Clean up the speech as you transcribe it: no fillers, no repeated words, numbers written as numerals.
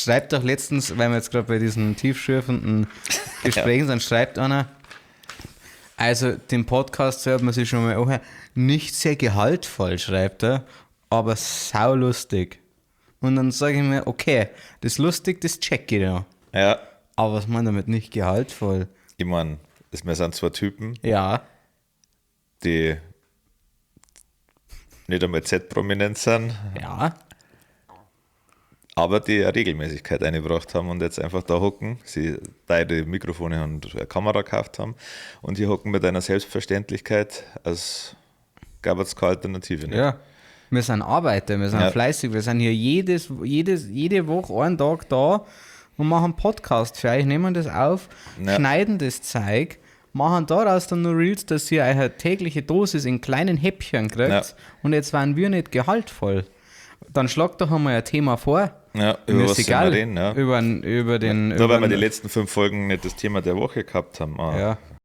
schreibt doch letztens, weil wir jetzt gerade bei diesen tiefschürfenden Gesprächen sind, schreibt einer, also den Podcast hört man sich schon mal anhören, nicht sehr gehaltvoll, schreibt er, aber saulustig. Und dann sage ich mir, okay, das lustig, das check ich ja. Ja. Aber was meint damit nicht gehaltvoll? Ich meine, wir sind zwei Typen, Ja. die nicht einmal Z-prominent sind, Ja. aber die eine Regelmäßigkeit eingebracht haben und jetzt einfach da hocken, sie beide Mikrofone und eine Kamera gekauft haben und die hocken mit einer Selbstverständlichkeit, als gab es keine Alternative. Nicht? Ja. Wir sind Arbeiter, wir sind fleißig, wir sind hier jede Woche einen Tag da und machen Podcast für euch, nehmen das auf, schneiden das Zeug, machen daraus dann nur Reels, dass ihr eure tägliche Dosis in kleinen Häppchen kriegt und jetzt waren wir nicht gehaltvoll. Dann schlagt doch einmal ein Thema vor. Ja, Mir über ist was egal, wir reden. Ja. über den... Nur weil wir die letzten 5 Folgen nicht das Thema der Woche gehabt haben. Ja.